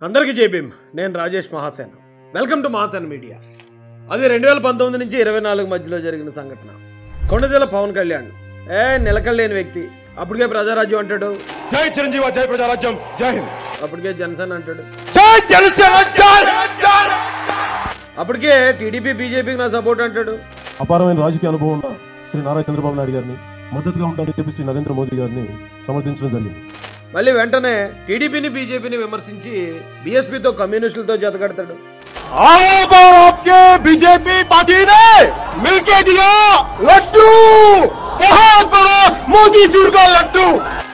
అందరికీ జై భీమ్. నేను Rajesh Mahasena. Welcome to Mahasena media. అది 2019 నుంచి 24 మధ్యలో జరిగిన సంఘటన. కొండదేల పవన్ కళ్యాణ్ నిలకడలేని వ్యక్తి. అప్పటికే ప్రజారాజ్యం అంటాడు, జై చిరంజీవి, జై ప్రజారాజ్యం, జై హింద్. అప్పటికే జనసేన అంటాడు, జై జనసేన, అప్పటికే టీడీపీ బీజేపీకి నా సపోర్ట్ అంటాడు. అపారమైన రాజకీయ అనుభవం ఉన్న శ్రీ నారా చంద్రబాబు నాయుడు గారిని మద్దతుగా ఉండడానికి చెప్పి శ్రీ నరేంద్ర మోదీ గారిని సమర్థించడం జరిగింది. మళ్ళీ వెంటనే టీడీపీని బీజేపీని విమర్శించి బీఎస్పీతో కమ్యూనిస్టులతో జతకడతాడు. बीजेपी पार्टी ने मिलके दिया लड्डू, बहुत बड़ा मोदी चूर का लड्डू.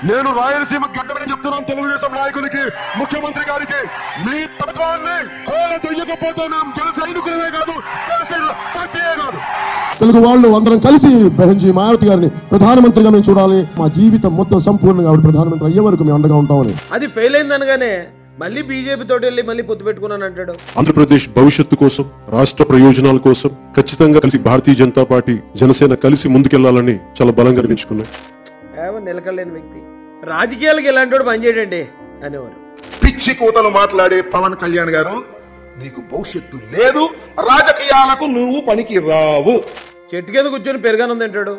నేను రాయలసీమ గడ్డమని చెప్తున్నాను తెలుగుదేశం నాయకులకి, ముఖ్యమంత్రి గారికి, మీ తత్వాన్ని దొయ్యకపోతున్నాం. జన సైనికులనే కాదు, జనసేన పార్టీయే కాదు, తెలుగు వాళ్ళు అందరం కలిసి బెహంజీ మాయావతి గారిని ప్రధానమంత్రిగా మేము చూడాలి. మా జీవితం మొత్తం సంపూర్ణంగా ఆవిడ ప్రధానమంత్రి అయ్యే వరకు మేము అండగా ఉంటామని. అది ఫెయిల్ అయిందనగానే మళ్ళీ బీజేపీ తోటి వెళ్ళి మళ్ళీ పొత్తు పెట్టుకున్నాను అంటాడు. ఆంధ్రప్రదేశ్ భవిష్యత్తు కోసం, రాష్ట్ర ప్రయోజనాల కోసం ఖచ్చితంగా కలిసి భారతీయ జనతా పార్టీ, జనసేన కలిసి ముందుకెళ్లాలని చాలా బలంగా నిర్ణయించుకున్నాయి. నిలకడలేని వ్యక్తి. రాజకీయాలకు ఎలాంటి వాడు పనిచేయడండి అనేవారు. పిచ్చి కూతలు మాట్లాడే పవన్ కళ్యాణ్ గారు, నీకు భవిష్యత్తు లేదు, రాజకీయాలకు నువ్వు పనికి రావు. చెట్టు కింద కూర్చొని పెరగానం తింటాడు,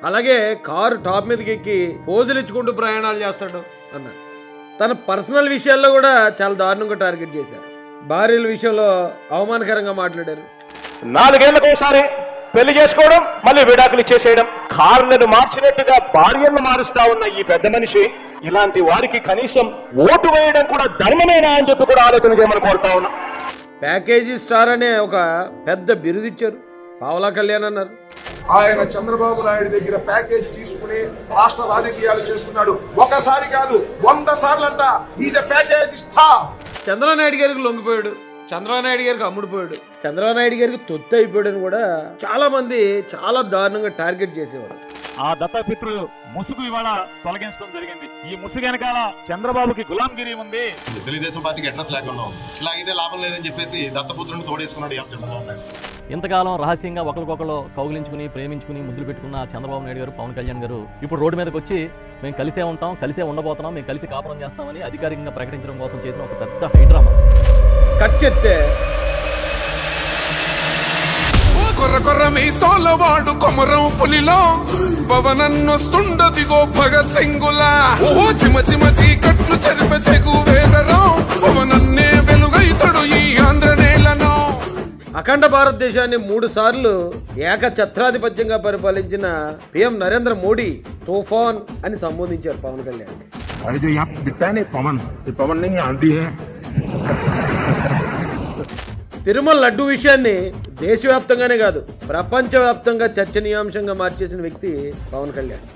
అలాగే కారు టాప్ మీదకి ఎక్కి పోజులు ఇచ్చుకుంటూ ప్రయాణాలు చేస్తాడు అన్నాడు. తన పర్సనల్ విషయాల్లో కూడా చాలా దారుణంగా టార్గెట్ చేశారు. భార్యల విషయంలో అవమానకరంగా మాట్లాడారు. 4 ఏళ్లకోసారి పెళ్లి చేసుకోవడం, మళ్ళీ విడాకులు ఇచ్చేసేయడం, కార్లను మార్చినట్టుగా భార్యలను మారుస్తా ఉన్న ఈ పెద్ద మనిషి, ఇలాంటి వారికి కనీసం ఓటు వేయడం కూడా ధర్మమేనా అని చెప్పి కూడా ఆలోచన చేయమని కోరుతా ఉన్నా. ప్యాకేజీ స్టార్ అనే ఒక పెద్ద బిరుదిచ్చారు. పావలా కళ్యాణ్ అన్నారు. ఆయన చంద్రబాబు నాయుడు దగ్గర ప్యాకేజ్ తీసుకుని రాష్ట్ర రాజకీయాలు చేస్తున్నాడు. ఒకసారి కాదు, 100 సార్లంట. Is a package star. Chandrababu Naidu గారికి లొంగిపోయాడు, చంద్రబాబు నాయుడు గారికి అమ్ముడుపోయాడు, చంద్రబాబు నాయుడు గారికి తొత్తు అయిపోయాడని కూడా చాలా మంది చాలా దారుణంగా టార్గెట్ చేసేవారు. ఆ దత్తపిత్రులు ముసుగు ఇవాళ తొలగించడం జరిగింది. ఈ ముసుగు వెనకాల చంద్రబాబుకి గులాంగిరి ఉంది. తెలుగుదేశం పార్టీకి అడ్రస్ లేకుండా ఇలా అయితే లాభం లేదని చెప్పేసి దత్తపుత్రుని తోడేసుకున్నాడు చంద్రబాబు నాయుడు. ఇంతకాలం రహస్యంగా ఒకరికొకరు కౌగిలించుకుని ప్రేమించుకుని ముద్దులు పెట్టుకున్న చంద్రబాబు నాయుడు గారు, పవన్ కళ్యాణ్ గారు ఇప్పుడు రోడ్డు మీదకి వచ్చి మేము కలిసే ఉంటాం, కలిసే ఉండబోతున్నాం, మేము కలిసి కాపురం చేస్తామని అధికారికంగా ప్రకటించడం కోసం చేసిన ఒక పెద్ద హైడ్రామా. కట్ చెప్తే కొర్ర కొర్ర మీసాలవాడు కొమరం పులిలో పవనన్నొస్తుండదిగో భగత్ సింగులా. ఓ చిమ చిమ చీకట్లు చెరిప చెగు వేదరం పవనన్నే వెలుగైతడు ఈ ఆంధ్ర నేలను. అఖండ భారతదేశాన్ని 3 సార్లు ఏకఛత్రాధిపత్యంగా పరిపాలించిన పిఎం నరేంద్ర మోడీ తూఫాన్ అని సంబోధించారు పవన్ కళ్యాణ్. తిరుమల లడ్డు విషయాన్ని దేశవ్యాప్తంగానే కాదు ప్రపంచవ్యాప్తంగా చర్చనీయాంశంగా మార్చేసిన వ్యక్తి Pawan Kalyan.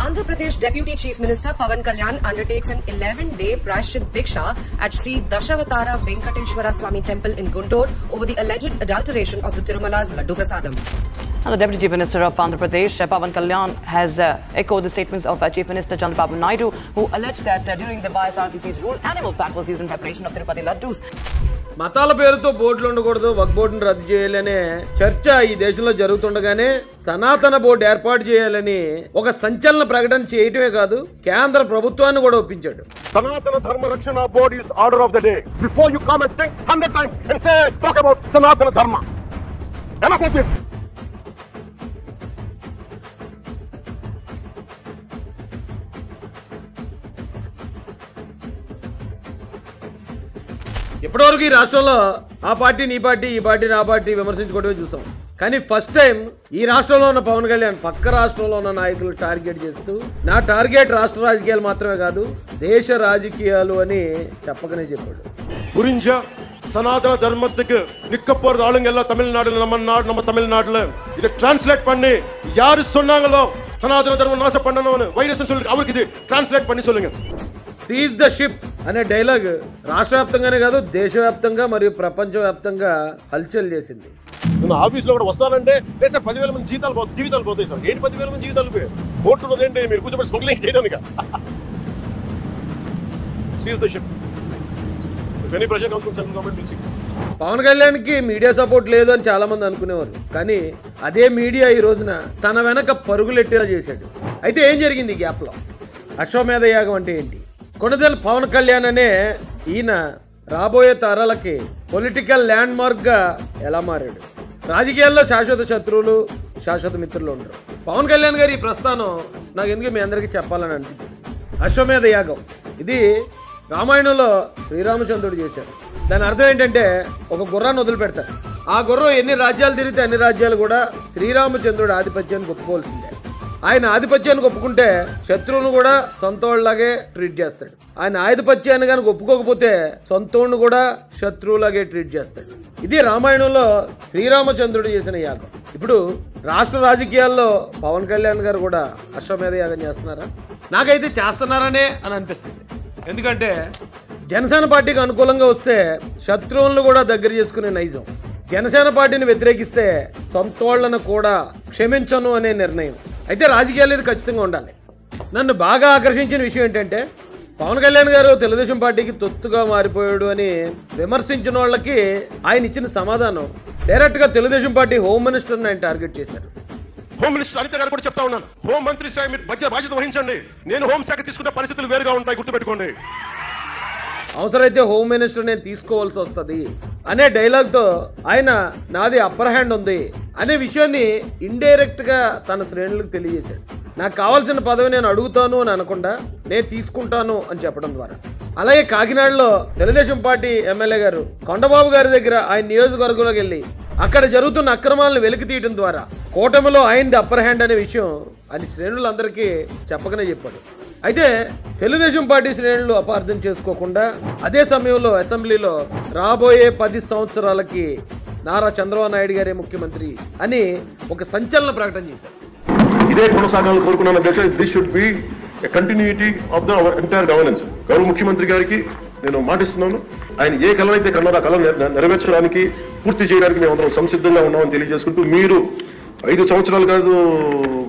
Andhra Pradesh Deputy Chief Minister Pawan Kalyan undertakes an 11-day Prashchit Diksha at Sri Dashavatara Venkateshwara Swami Temple in Guntur over the alleged adulteration of the Tirumala's Laddu Prasadam. And the Deputy Chief Minister of Andhra Pradesh, Pawan Kalyan, has echoed the statements of Chief Minister Chandrababu Naidu, who alleged that during the YSRCP's rule, animal fat was used in preparation of Tirupati Laddus. మతాల పేరుతో బోర్డులు ఉండకూడదు, వక్ బోర్డును రద్దు చేయాలనే చర్చ ఈ దేశంలో జరుగుతుండగానే సనాతన బోర్డు ఏర్పాటు చేయాలని ఒక సంచలన ప్రకటన చేయటమే కాదు, కేంద్ర ప్రభుత్వాన్ని కూడా ఒప్పించాడు. సనాతన ధర్మ రక్షణ board is order of the day. Before you come and think 100 times and say talk about సనాతన ధర్మ. enough of this. ఇప్పటివరకు ఈ రాష్ట్రంలో ఆ పార్టీని ఈ పార్టీ, ఈ పార్టీని ఆ పార్టీ విమర్శించుకోవడమే చూసాం. కానీ ఫస్ట్ టైం ఈ రాష్ట్రంలో ఉన్న పవన్ కళ్యాణ్ పక్క రాష్ట్రంలో ఉన్న నాయకులు టార్గెట్ చేస్తూ, నా టార్గెట్ రాష్ట్ర రాజకీయాలు మాత్రమే కాదు దేశ రాజకీయాలు అని చెప్పకనే చెప్పాడు. புரிஞ்ச சனாதன தர்மத்துக்கு நிக்க போறது ஆளுங்க எல்லாம் தமிழ்நாடுல, நம்ம தமிழ்நாடுல இதை டிரான்ஸ்லேட் பண்ணி யாரு சொன்னாங்களோ சனாதன தர்மம் நாசம் பண்ணணும்னு வைரஸ் சொல்லி அவருக்கு ఇది ట్రాన్స్లేట్ பண்ணி சொல்லுங்க. సీజ్ ద షిప్ అనే డైలాగ్ రాష్ట్ర వ్యాప్తంగానే కాదు దేశవ్యాప్తంగా మరియు ప్రపంచవ్యాప్తంగా హల్చల్ చేసింది. నేను ఆఫీస్ లో కూడా వస్తానంటే సార్ 10,000 మంది జీవితాలు పోతాయి సార్. ఏంటి 10,000 మంది జీవితాలు పోయాయి? ఓట్లు ఉన్నదేంటి మీరు కూర్చోబెట్టి స్మగ్లింగ్ చేయడానికి? Seize the ship. Any pressure comes from central government will see. Pawan Kalyan కి మీడియా సపోర్ట్ లేదు అని చాలా మంది అనుకునేవారు. కానీ అదే మీడియా ఈ రోజున తన వెనక పరుగులెట్టేలా చేశాడు. అయితే ఏం జరిగింది ఈ గ్యాప్ లో? అశ్వమేధ యాగం అంటే ఏంటి? కొండదేల పవన్ కళ్యాణ్ అనే ఈయన రాబోయే తరాలకి పొలిటికల్ ల్యాండ్ మార్క్ గా ఎలా మారాడు. రాజకీయాల్లో శాశ్వత శత్రువులు, శాశ్వత మిత్రులు ఉండరు. పవన్ కళ్యాణ్ గారి ఈ ప్రస్థానం నాకు ఎందుకు మీ అందరికీ చెప్పాలని అనిపించింది. అశ్వమేధ యాగం ఇది రామాయణంలో శ్రీరామచంద్రుడు చేశారు. దాని అర్థం ఏంటంటే ఒక గుర్రాన్ని వదిలిపెడతారు. ఆ గుర్రం ఎన్ని రాజ్యాలు తిరిగితే అన్ని రాజ్యాలు కూడా శ్రీరామచంద్రుడు ఆధిపత్యాన్ని ఒప్పుకోవాల్సిందే. ఆయన ఆధిపత్యానికి ఒప్పుకుంటే శత్రువును కూడా సొంతోళ్ళలాగే ట్రీట్ చేస్తాడు. ఆయన ఆధిపత్యాన్ని కనుక ఒప్పుకోకపోతే సొంతోడిని కూడా శత్రువులాగే ట్రీట్ చేస్తాడు. ఇది రామాయణంలో శ్రీరామచంద్రుడు చేసిన యాగం. ఇప్పుడు రాష్ట్ర రాజకీయాల్లో పవన్ కళ్యాణ్ గారు కూడా అశ్వమేధ యాగం చేస్తున్నారా? నాకైతే చేస్తున్నారనే అని అనిపిస్తుంది. ఎందుకంటే జనసేన పార్టీకి అనుకూలంగా వస్తే శత్రువులను కూడా దగ్గర చేసుకునే నైజం, జనసేన పార్టీని వ్యతిరేకిస్తే సొంతోళ్లను కూడా క్షమించను అనే నిర్ణయం. అయితే రాజకీయాలు ఇది ఖచ్చితంగా ఉండాలి. నన్ను బాగా ఆకర్షించిన విషయం ఏంటంటే పవన్ కళ్యాణ్ గారు తెలుగుదేశం పార్టీకి తొత్తుగా మారిపోయాడు అని విమర్శించిన వాళ్ళకి ఆయన ఇచ్చిన సమాధానం డైరెక్ట్ గా తెలుగుదేశం పార్టీ హోమ్ మినిస్టర్ని ఆయన టార్గెట్ చేశారు. హోమ్ మినిస్టర్ అనిత గారు కూడా చెప్తా ఉన్నాను, హోం మంత్రి స్థాయి మీరు బాధ్యత వహించండి, నేను హోంశాఖ తీసుకున్న పరిస్థితులు వేరుగా ఉంటాయి, గుర్తుపెట్టుకోండి. అవసరమైతే హోమ్ మినిస్టర్ నేను తీసుకోవాల్సి వస్తుంది అనే డైలాగ్తో ఆయన నాది అప్పర్ హ్యాండ్ ఉంది అనే విషయాన్ని ఇండైరెక్ట్ గా తన శ్రేణులకు తెలియజేశాడు. నాకు కావాల్సిన పదవి నేను అడుగుతాను అని అనకుండా నేను తీసుకుంటాను అని చెప్పడం ద్వారా. అలాగే కాకినాడలో తెలుగుదేశం పార్టీ ఎమ్మెల్యే గారు కొండబాబు గారి దగ్గర ఆయన నియోజకవర్గంలోకి వెళ్ళి అక్కడ జరుగుతున్న అక్రమాలను వెలికి తీయడం ద్వారా కూటమిలో ఆయనది అప్పర్ హ్యాండ్ అనే విషయం అది శ్రేణులందరికీ చెప్పకనే చెప్పాడు. అయితే తెలుగుదేశం పార్టీ శ్రేణులు అపార్థం చేసుకోకుండా అదే సమయంలో అసెంబ్లీలో రాబోయే 10 సంవత్సరాలకి నారా చంద్రబాబు నాయుడు గారే ముఖ్యమంత్రి అని ఒక సంచలన ప్రకటన చేశారు. ఇదే కొనసాగాలని కోరుకున్నాను అధ్యక్ష. This should be a continuity of the our entire governance. గౌరవ ముఖ్యమంత్రి గారికి నేను మాటిస్తున్నాను, ఆయన ఏ కళ అయితే కన్నారో ఆ కళ నెరవేర్చడానికి పూర్తి చేయడానికి మేము అందరం సంసిద్ధంగా ఉన్నామని తెలియజేసుకుంటూ, మీరు 5 సంవత్సరాలు కాదు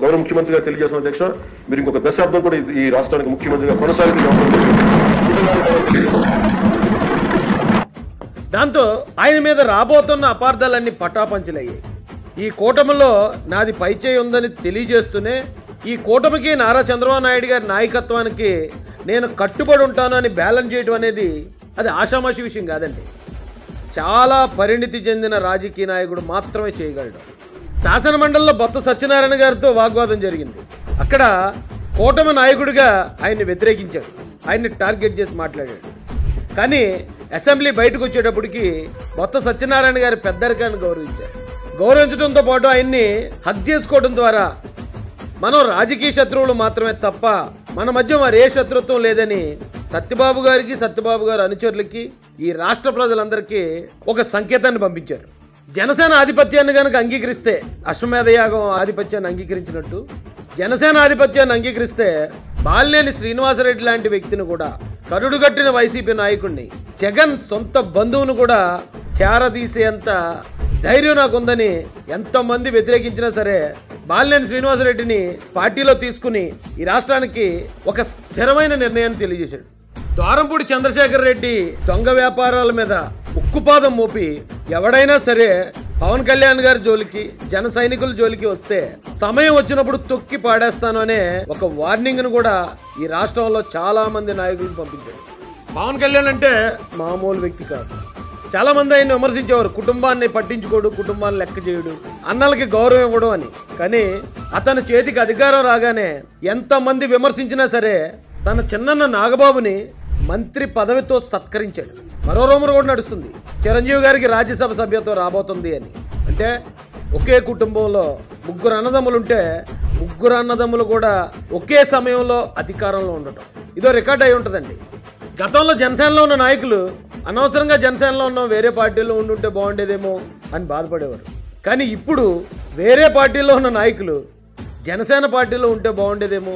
గౌరవ ముఖ్యమంత్రి గారు తెలియజేసిన అధ్యక్ష, మీరు ఇంకొక దశాబ్దం కూడా ఈ రాష్ట్రానికి ముఖ్యమంత్రిగా కొనసాగి. దాంతో ఆయన మీద రాబోతున్న అపార్థాలన్నీ పటాపంచలయ్యాయి. ఈ కూటమిలో నాది పైచేయి ఉందని తెలియజేస్తూనే ఈ కూటమికి నారా చంద్రబాబు నాయుడు గారి నాయకత్వానికి నేను కట్టుబడి ఉంటాను అని బ్యాలెన్స్ చేయడం అనేది అది ఆషామాషి విషయం కాదండి. చాలా పరిణితి చెందిన రాజకీయ నాయకుడు మాత్రమే చేయగలడు. శాసన మండలిలో బొత్స సత్యనారాయణ గారితో వాగ్వాదం జరిగింది. అక్కడ కూటమి నాయకుడిగా ఆయన్ని వ్యతిరేకించాడు, ఆయన్ని టార్గెట్ చేసి మాట్లాడాడు. కానీ అసెంబ్లీ బయటకు వచ్చేటప్పటికి బొత్స సత్యనారాయణ గారి పెద్దరికాన్ని గౌరవించారు. గౌరవించడంతో పాటు ఆయన్ని హక్ చేసుకోవడం ద్వారా మనం రాజకీయ శత్రువులు మాత్రమే తప్ప మన మధ్య మరే శత్రుత్వం లేదని సత్యబాబు గారికి, సత్యబాబు గారి అనుచరులకి, ఈ రాష్ట్ర ప్రజలందరికీ ఒక సంకేతాన్ని పంపించారు. జనసేన ఆధిపత్యాన్ని కనుక అంగీకరిస్తే అశ్వమేధ యాగం ఆధిపత్యాన్ని అంగీకరించినట్టు, జనసేన ఆధిపత్యాన్ని అంగీకరిస్తే బాలినేని శ్రీనివాసరెడ్డి లాంటి వ్యక్తిని కూడా, కరుడుగట్టిన వైసీపీ నాయకుడిని, జగన్ సొంత బంధువును కూడా చేరదీసేంత ధైర్యం నాకుందని ఎంతమంది వ్యతిరేకించినా సరే బాలినేని శ్రీనివాసరెడ్డిని పార్టీలో తీసుకుని ఈ రాష్ట్రానికి ఒక స్థిరమైన నిర్ణయాన్ని తెలియజేశాడు. ద్వారంపూడి చంద్రశేఖర్ రెడ్డి దొంగ వ్యాపారాల మీద ఉక్కుపాదం మోపి ఎవడైనా సరే పవన్ కళ్యాణ్ గారి జోలికి, జన సైనికుల జోలికి వస్తే సమయం వచ్చినప్పుడు తొక్కి పాడేస్తాను అనే ఒక వార్నింగ్ ను కూడా ఈ రాష్ట్రంలో చాలా మంది నాయకులకు పంపించాడు. పవన్ కళ్యాణ్ అంటే మామూలు వ్యక్తి కాదు. చాలా మంది ఆయన విమర్శించేవారు, కుటుంబాన్ని పట్టించుకోడు, కుటుంబాన్ని లెక్క చేయడు, అన్నలకి గౌరవం ఇవ్వడు అని. కానీ అతని చేతికి అధికారం రాగానే ఎంతమంది విమర్శించినా సరే తన చిన్నన్న నాగబాబుని మంత్రి పదవితో సత్కరించాడు. మరో రూమర్ కూడా నడుస్తుంది, చిరంజీవి గారికి రాజ్యసభ సభ్యత్వం రాబోతుంది అని. అంటే ఒకే కుటుంబంలో 3 అన్నదమ్ములుంటే 3 అన్నదమ్ములు కూడా ఒకే సమయంలో అధికారంలో ఉండటం ఇదో రికార్డ్ అయి ఉంటుందండి. గతంలో జనసేనలో ఉన్న నాయకులు అనవసరంగా జనసేనలో ఉన్న వేరే పార్టీలో ఉండుంటే బాగుండేదేమో అని బాధపడేవారు. కానీ ఇప్పుడు వేరే పార్టీలో ఉన్న నాయకులు జనసేన పార్టీలో ఉంటే బాగుండేదేమో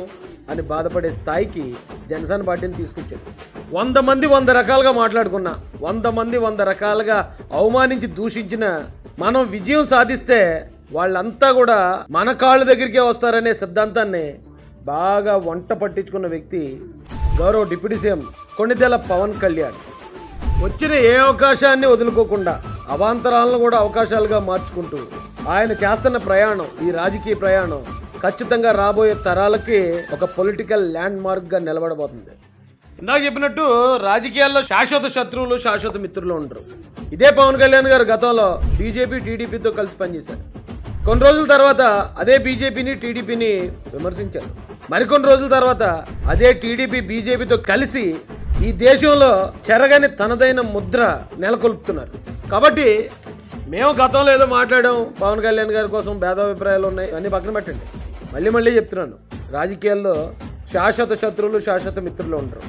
అని బాధపడే స్థాయికి జనసేన పార్టీని తీసుకొచ్చారు. 100 మంది 100 రకాలుగా మాట్లాడుకున్నా, 100 మంది 100 రకాలుగా అవమానించి దూషించిన మనం విజయం సాధిస్తే వాళ్ళంతా కూడా మన కాళ్ళ దగ్గరికే వస్తారనే సిద్ధాంతాన్ని బాగా వంట పట్టించుకున్న వ్యక్తి గౌరవ డిప్యూటీ సీఎం కొణిదెల పవన్ కళ్యాణ్. వచ్చిన ఏ అవకాశాన్ని వదులుకోకుండా అవాంతరాలను కూడా అవకాశాలుగా మార్చుకుంటూ ఆయన చేస్తున్న ప్రయాణం, ఈ రాజకీయ ప్రయాణం ఖచ్చితంగా రాబోయే తరాలకి ఒక పొలిటికల్ ల్యాండ్ మార్క్ గా నిలబడబోతుంది. ఇందాక చెప్పినట్టు రాజకీయాల్లో శాశ్వత శత్రువులు శాశ్వత మిత్రులు ఉండరు. ఇదే పవన్ కళ్యాణ్ గారు గతంలో బీజేపీ టీడీపీతో కలిసి పనిచేశారు. కొన్ని రోజుల తర్వాత అదే బీజేపీని టీడీపీని విమర్శించారు. మరికొన్ని రోజుల తర్వాత అదే టీడీపీ బీజేపీతో కలిసి ఈ దేశంలో చెరగని తనదైన ముద్ర నెలకొల్పుతున్నారు. కాబట్టి మేము గతంలో ఏదో మాట్లాడాం, పవన్ కళ్యాణ్ గారి కోసం భేదాభిప్రాయాలు ఉన్నాయి, అన్ని పక్కన పెట్టండి. మళ్ళీ చెప్తున్నాను, రాజకీయాల్లో శాశ్వత శత్రువులు శాశ్వత మిత్రులు ఉండరు.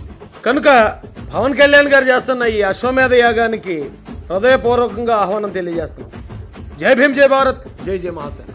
కనుక పవన్ కళ్యాణ్ గారు చేస్తున్న ఈ అశ్వమేధ యాగానికి హృదయపూర్వకంగా ఆహ్వానం తెలియజేస్తున్నాం. జై భీమ్, జై భారత్, జై జై మహాసేన.